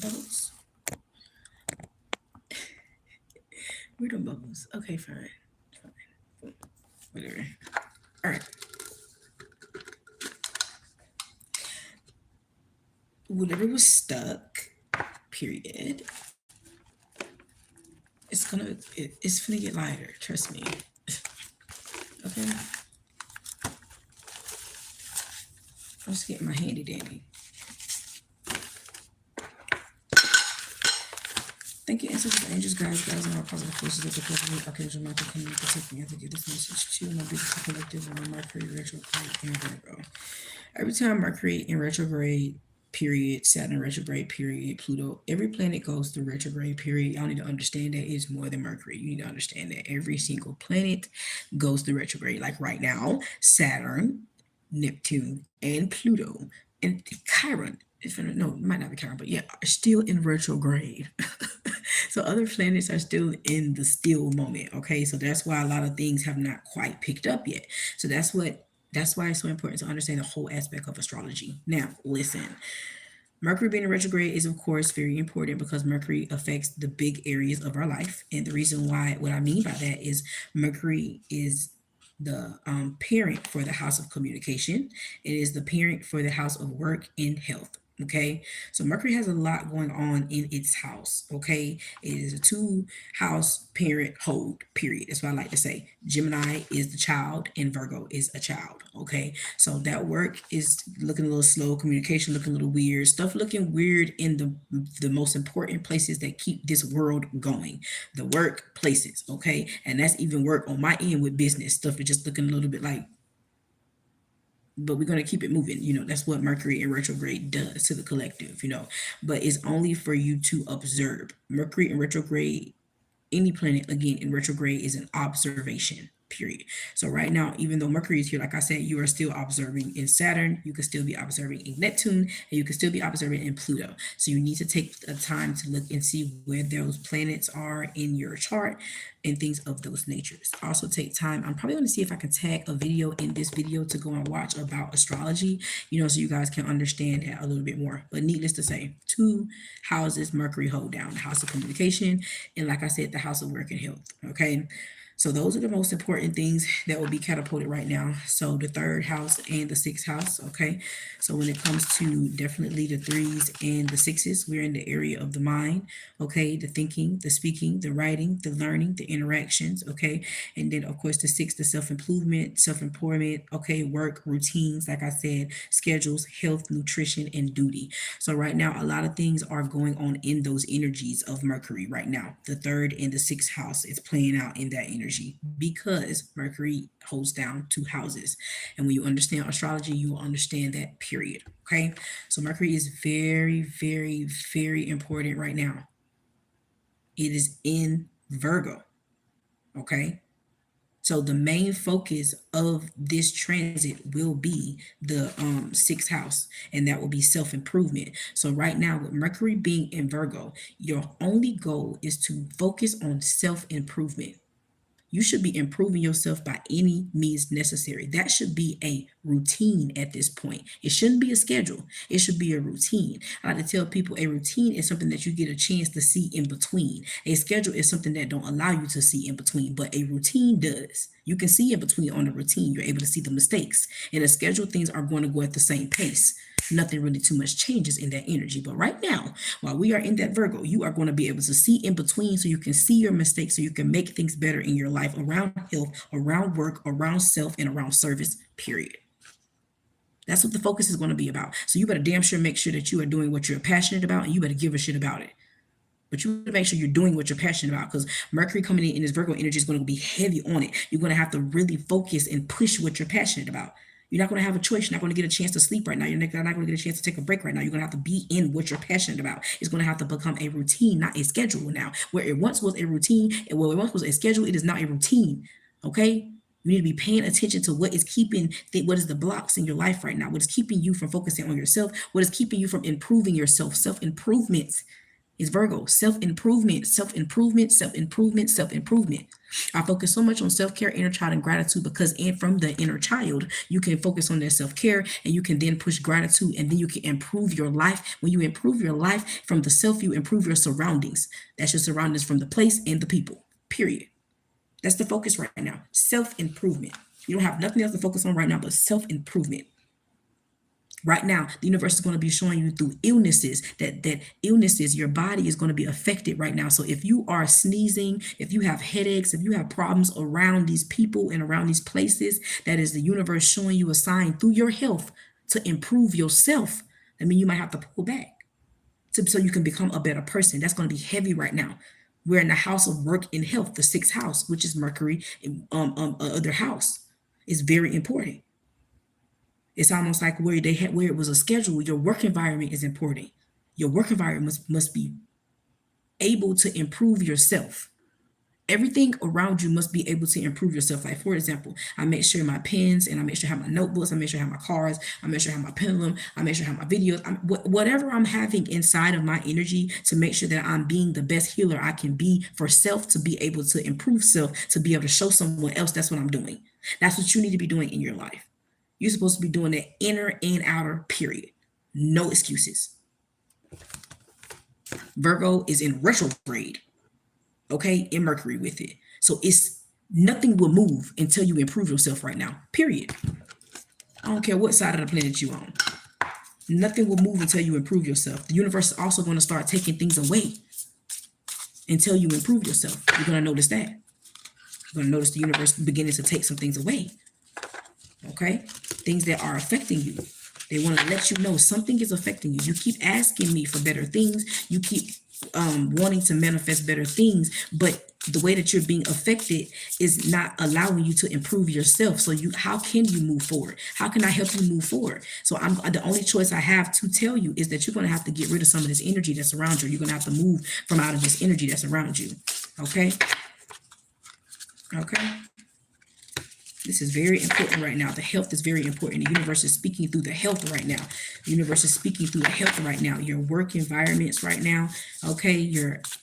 Bubbles. Where are the bubbles? Okay, fine. Fine. Whatever. All right. Whatever was stuck, period, it's gonna get lighter. Trust me. Okay. I'm just getting my handy dandy. Thank you, ancestors, angels, guides, and all positive forces that protect me. Archangel Michael, can you protect me? I have to give this message to my beautiful collective on Mercury retrograde and Virgo. Every time Mercury in retrograde period, Saturn retrograde period, Pluto, every planet goes through retrograde period. Y'all need to understand that it's more than Mercury. You need to understand that every single planet goes through retrograde. Like right now, Saturn, Neptune, and Pluto, and Chiron. No, it might not be Chiron, but yeah, are still in retrograde. So other planets are still in the still moment. Okay, so that's why a lot of things have not quite picked up yet. So that's why it's so important to understand the whole aspect of astrology. Now, listen. Mercury being in retrograde is, of course, very important because Mercury affects the big areas of our life. And the reason why, what I mean by that is Mercury is the parent for the house of communication, it is the parent for the house of work and health. Okay, so Mercury has a lot going on in its house. Okay, it is a two house parent hold, period. That's what I like to say. Gemini is the child, and Virgo is a child. Okay, so that work is looking a little slow, communication looking a little weird, stuff looking weird in the most important places that keep this world going, the work places. Okay, and that's even work on my end with business stuff is just looking a little bit like, but we're going to keep it moving. That's what Mercury in retrograde does to the collective. But it's only for you to observe. Mercury in retrograde, any planet again in retrograde, is an observation, period. So right now, even though Mercury is here, like I said, you are still observing in Saturn, you can still be observing in Neptune, and you can still be observing in Pluto. So you need to take a time to look and see where those planets are in your chart and things of those natures. Also take time. I'm probably going to see if I can tag a video in this video to go and watch about astrology, so you guys can understand that a little bit more. But needless to say, two houses Mercury hold down: the house of communication, and like I said, the house of work and health. Okay, so those are the most important things that will be catapulted right now. So the third house and the sixth house. Okay, so when it comes to definitely the threes and the sixes, we're in the area of the mind. Okay, the thinking, the speaking, the writing, the learning, the interactions. Okay, and then of course the six, the self-improvement, self-employment. Okay, work, routines, like I said, schedules, health, nutrition, and duty. So right now, a lot of things are going on in those energies of Mercury right now. The third and the sixth house is playing out in that energy because Mercury holds down two houses. And when you understand astrology, you will understand that, period. Okay, so Mercury is very, very, very important right now. It is in Virgo. Okay, so the main focus of this transit will be the sixth house, and that will be self-improvement. So right now, with Mercury being in Virgo, your only goal is to focus on self-improvement. You should be improving yourself by any means necessary. That should be a routine at this point. It shouldn't be a schedule. It should be a routine. I like to tell people a routine is something that you get a chance to see in between. A schedule is something that don't allow you to see in between, but a routine does. You can see in between on a routine. You're able to see the mistakes. In a schedule, things are going to go at the same pace. Nothing really too much changes in that energy. But right now, while we are in that Virgo, you are going to be able to see in between so you can see your mistakes, so you can make things better in your life around health, around work, around self, and around service, period. That's what the focus is going to be about. So you better damn sure make sure that you are doing what you're passionate about, and you better give a shit about it. But you better make sure you're doing what you're passionate about, because Mercury coming in this Virgo energy is going to be heavy on it. You're going to have to really focus and push what you're passionate about. You're not going to have a choice. You're not going to get a chance to sleep right now. You're not going to get a chance to take a break right now. You're going to have to be in what you're passionate about. It's going to have to become a routine, not a schedule now. Where it once was a routine, and where it once was a schedule, it is now a routine. Okay? You need to be paying attention to what is what is the blocks in your life right now, what is keeping you from focusing on yourself, what is keeping you from improving yourself, self-improvement. It's Virgo. Self-improvement, self-improvement, self-improvement, self-improvement. I focus so much on self-care, inner child, and gratitude because from the inner child, you can focus on that self-care and you can then push gratitude and then you can improve your life. When you improve your life from the self, you improve your surroundings. That's your surroundings from the place and the people, period. That's the focus right now. Self-improvement. You don't have nothing else to focus on right now but self-improvement. Right now, the universe is going to be showing you through illnesses that illnesses, your body is going to be affected right now. So if you are sneezing, if you have headaches, if you have problems around these people and around these places, that is the universe showing you a sign through your health to improve yourself. I mean, you might have to pull back so you can become a better person. That's going to be heavy right now. We're in the house of work and health, the sixth house, which is Mercury, other house. Is very important. It's almost like where it was a schedule. Your work environment is important. Your work environment must be able to improve yourself. Everything around you must be able to improve yourself. Like, for example, I make sure my pens and I make sure I have my notebooks. I make sure I have my cards. I make sure I have my pendulum. I make sure I have my videos. Whatever I'm having inside of my energy to make sure that I'm being the best healer I can be for self, to be able to improve self, to be able to show someone else. That's what I'm doing. That's what you need to be doing in your life. You're supposed to be doing that inner and outer, period. No excuses. Virgo is in retrograde. Okay, in Mercury with it. So it's nothing will move until you improve yourself right now, period. I don't care what side of the planet you're on. Nothing will move until you improve yourself. The universe is also going to start taking things away until you improve yourself. You're going to notice that. You're going to notice the universe beginning to take some things away. Okay? Things that are affecting you. They want to let you know something is affecting you. You keep asking me for better things. You keep wanting to manifest better things, but the way that you're being affected is not allowing you to improve yourself. So how can you move forward? How can I help you move forward? So the only choice I have to tell you is that you're going to have to get rid of some of this energy that's around you. You're going to have to move from out of this energy that's around you. Okay? Okay? This is very important right now. The health is very important. The universe is speaking through the health right now. The universe is speaking through the health right now. Your work environments right now, okay?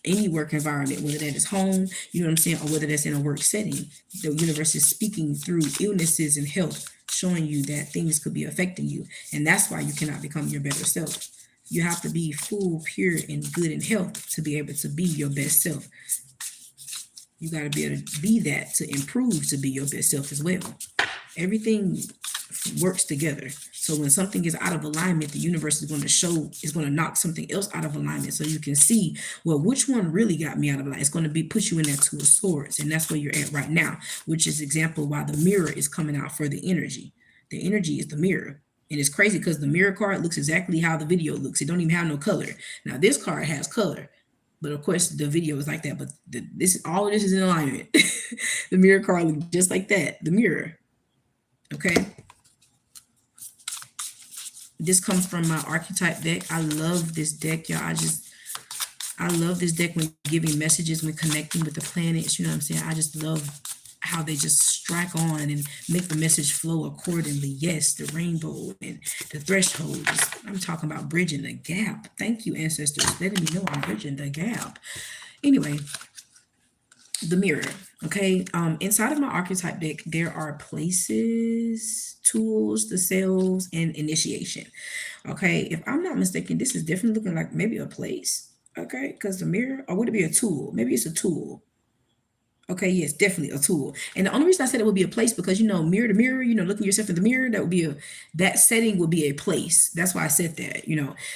Any work environment, whether that is home, you know what I'm saying, or whether that's in a work setting. The universe is speaking through illnesses and health, showing you that things could be affecting you. And that's why you cannot become your better self. You have to be full, pure, and good in health to be able to be your best self. You got to be able to be that to improve to be your best self as well. Everything works together. So when something is out of alignment, the universe is going to knock something else out of alignment so you can see, well, which one really got me out of alignment. It's going to put you in that Two of Swords. And that's where you're at right now, which is example why the mirror is coming out for the energy. The energy is the mirror. And it's crazy because the mirror card looks exactly how the video looks. It don't even have no color. Now this card has color. But of course, the video is like that. But all of this is in alignment. The mirror card looks just like that. The mirror. Okay. This comes from my archetype deck. I love this deck, y'all. I love this deck when giving messages, when connecting with the planets. You know what I'm saying? I just love how they just strike on and make the message flow accordingly. Yes, the rainbow and the threshold. I'm talking about bridging the gap. Thank you, ancestors, letting me know I'm bridging the gap. Anyway, the mirror. Okay, inside of my archetype deck, there are places, tools, the selves, and initiation. Okay, if I'm not mistaken, this is definitely looking like maybe a place. Okay, because the mirror, or would it be a tool? Maybe it's a tool. Okay, yes, definitely a tool. And the only reason I said it would be a place because, mirror to mirror, looking yourself in the mirror, that setting would be a place. That's why I said that,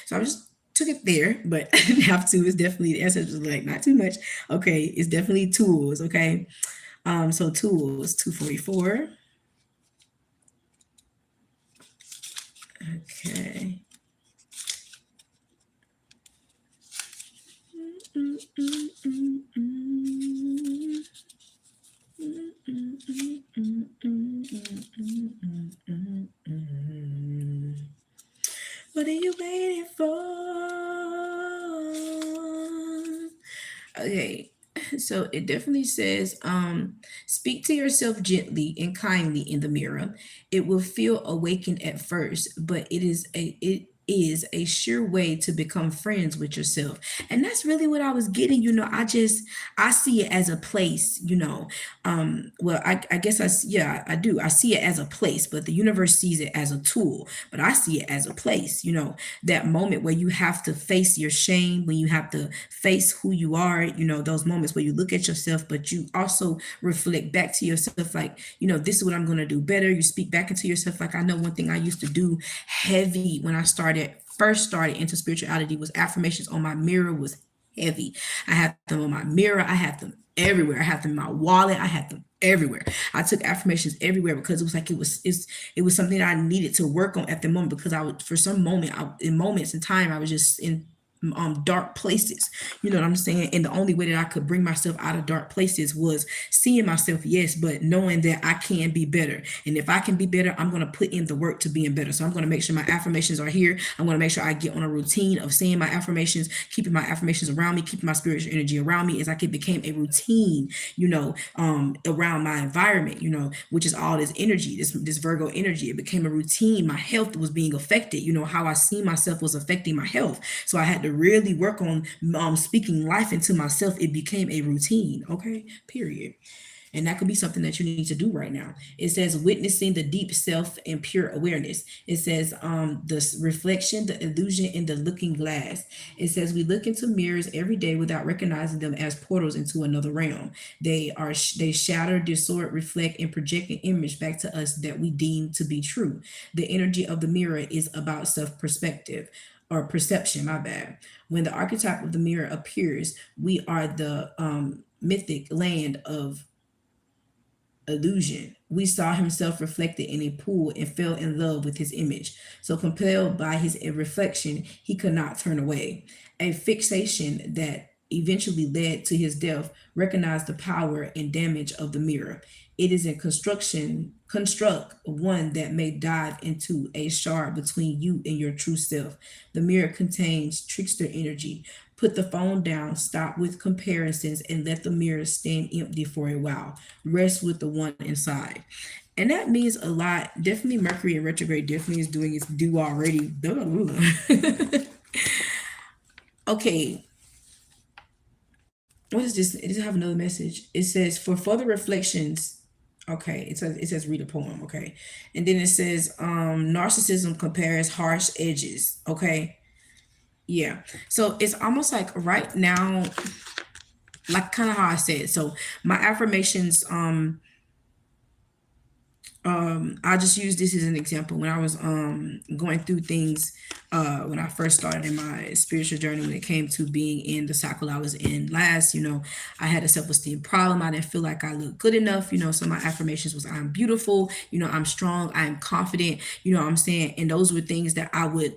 So I just took it there, but I didn't have to. It's definitely, the answer was like, not too much. Okay, it's definitely tools, okay? So tools, 244. Okay. What are you waiting for? Okay, so it definitely says, speak to yourself gently and kindly in the mirror. It will feel awakened at first, but it is a sure way to become friends with yourself. And that's really what I was getting. I see it as a place, well, I guess yeah, I do. I see it as a place, but the universe sees it as a tool. But I see it as a place, that moment where you have to face your shame, when you have to face who you are, those moments where you look at yourself, but you also reflect back to yourself, like, this is what I'm going to do better. You speak back into yourself. Like, I know one thing I used to do heavy when I first started into spirituality was affirmations on my mirror was heavy. I had them on my mirror. I had them everywhere. I had them in my wallet. I had them everywhere. I took affirmations everywhere because it was like it was something I needed to work on at the moment, because I would, for some moment, in moments in time, I was just in dark places. You know what I'm saying? And the only way that I could bring myself out of dark places was seeing myself, yes, but knowing that I can be better. And if I can be better, I'm going to put in the work to being better. So I'm going to make sure my affirmations are here. I'm going to make sure I get on a routine of saying my affirmations, keeping my affirmations around me, keeping my spiritual energy around me, as it became a routine, around my environment, which is all this energy, this Virgo energy. It became a routine. My health was being affected. How I see myself was affecting my health. So I had to really work on speaking life into myself. It became a routine. Okay, period. And that could be something that you need to do right now. It says witnessing the deep self and pure awareness. It says the reflection, the illusion in the looking glass. It says we look into mirrors every day without recognizing them as portals into another realm. They shatter, distort, reflect, and project an image back to us that we deem to be true. The energy of the mirror is about self-perspective, or perception, my bad. When the archetype of the mirror appears, we are the mythic land of illusion. We saw himself reflected in a pool and fell in love with his image. So, compelled by his reflection, he could not turn away. A fixation that eventually led to his death recognized the power and damage of the mirror. It is a construct one that may dive into a shard between you and your true self. The mirror contains trickster energy. Put the phone down, stop with comparisons, and let the mirror stand empty for a while. Rest with the one inside. And that means a lot. Definitely Mercury in retrograde definitely is doing its due already. Okay. What is this? It doesn't have another message. It says, for further reflections, okay, it says read a poem, okay. And then it says narcissism compares harsh edges, okay. Yeah. So it's almost like right now, like kind of how I said. So my affirmations, I just use this as an example. When I was going through things, when I first started in my spiritual journey, when it came to being in the cycle I was in last, I had a self-esteem problem. I didn't feel like I looked good enough, so my affirmations was, I'm beautiful, I'm strong, I'm confident, what I'm saying. And those were things that I would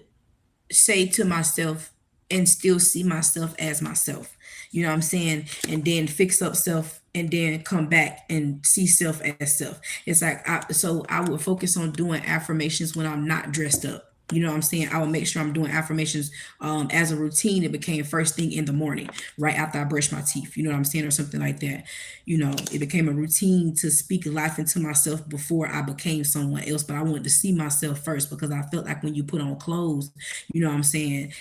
say to myself and still see myself as myself, what I'm saying, and then fix up self and then come back and see self as self. It's like so I would focus on doing affirmations when I'm not dressed up. What I'm saying? I would make sure I'm doing affirmations as a routine. It became first thing in the morning, right after I brush my teeth. You know what I'm saying? Or something like that. It became a routine to speak life into myself before I became someone else. But I wanted to see myself first, because I felt like when you put on clothes, what I'm saying,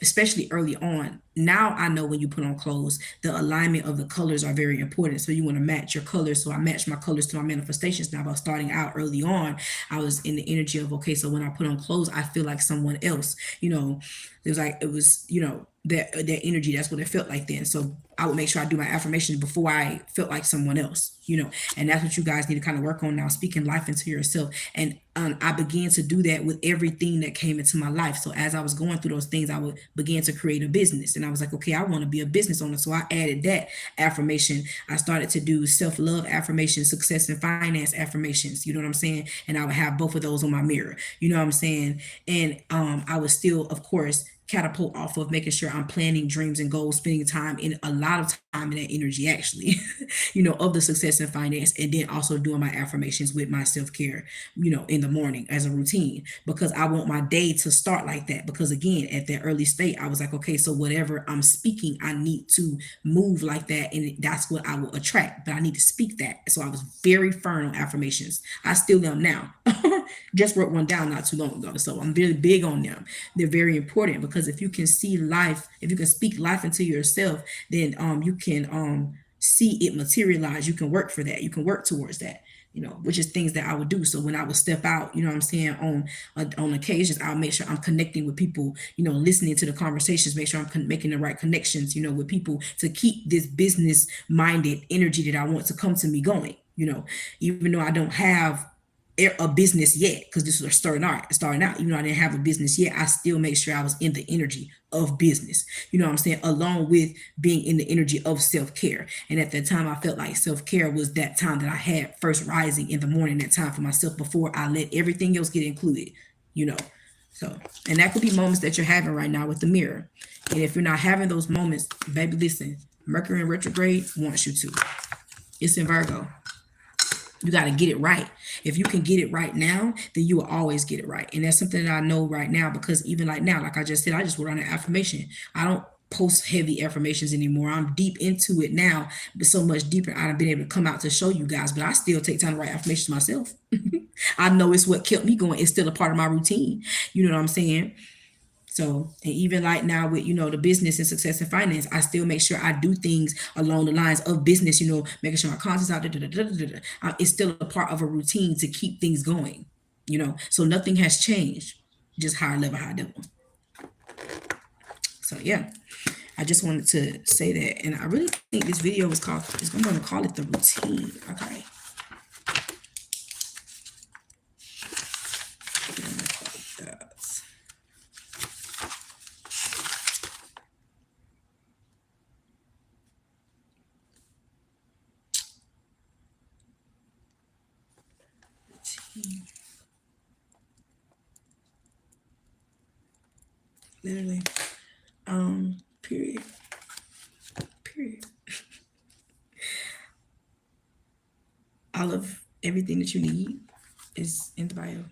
especially early on. Now I know when you put on clothes, the alignment of the colors are very important. So you want to match your colors. So I match my colors to my manifestations. Now, by starting out early on, I was in the energy of, okay, so when I put on clothes, I feel like someone else. It was that energy. That's what it felt like then. So I would make sure I do my affirmations before I felt like someone else. And that's what you guys need to kind of work on now, speaking life into yourself. And I began to do that with everything that came into my life. So as I was going through those things, I would begin to create a business. And I was like, okay, I want to be a business owner. So I added that affirmation. I started to do self-love affirmations, success and finance affirmations. You know what I'm saying? And I would have both of those on my mirror. You know what I'm saying? And I was still, of course, catapult off of making sure I'm planning dreams and goals, spending time in a lot of time in that energy, actually, of the success and finance, and then also doing my affirmations with my self-care, in the morning as a routine, because I want my day to start like that. Because again, at that early state, I was like, okay, so whatever I'm speaking, I need to move like that. And that's what I will attract, but I need to speak that. So I was very firm on affirmations. I still am now. Just wrote one down not too long ago. So I'm really big on them. They're very important, because because if you can see life, if you can speak life into yourself, then you can see it materialize. You can work for that. You can work towards that, you know, which is things that I would do. So when I would step out, you know what I'm saying, on occasions, I'll make sure I'm connecting with people, you know, listening to the conversations, make sure I'm making the right connections, you know, with people to keep this business minded energy that I want to come to me going, you know, even though I don't have a business yet, because this was starting out, even though I didn't have a business yet, I still made sure I was in the energy of business, you know what I'm saying, along with being in the energy of self-care. And at that time, I felt like self-care was that time that I had first rising in the morning, that time for myself before I let everything else get included, you know. So, and that could be moments that you're having right now with the mirror. And if you're not having those moments, baby, listen, Mercury in retrograde wants you to. It's in Virgo. You got to get it right. If you can get it right now, then you will always get it right. And that's something that I know right now, because even like now, like I just said, I just wrote on an affirmation. I don't post heavy affirmations anymore. I'm deep into it now, but so much deeper. I've been able to come out to show you guys, but I still take time to write affirmations myself. I know it's what kept me going. It's still a part of my routine. You know what I'm saying? So, and even like now with, you know, the business and success and finance, I still make sure I do things along the lines of business, you know, making sure my content's out there. It's still a part of a routine to keep things going, you know, so nothing has changed, just higher level, high level. So, yeah, I just wanted to say that. And I really think this video was called, I'm going to call it the routine. Okay. Literally. Period. All of everything that you need is in the bio.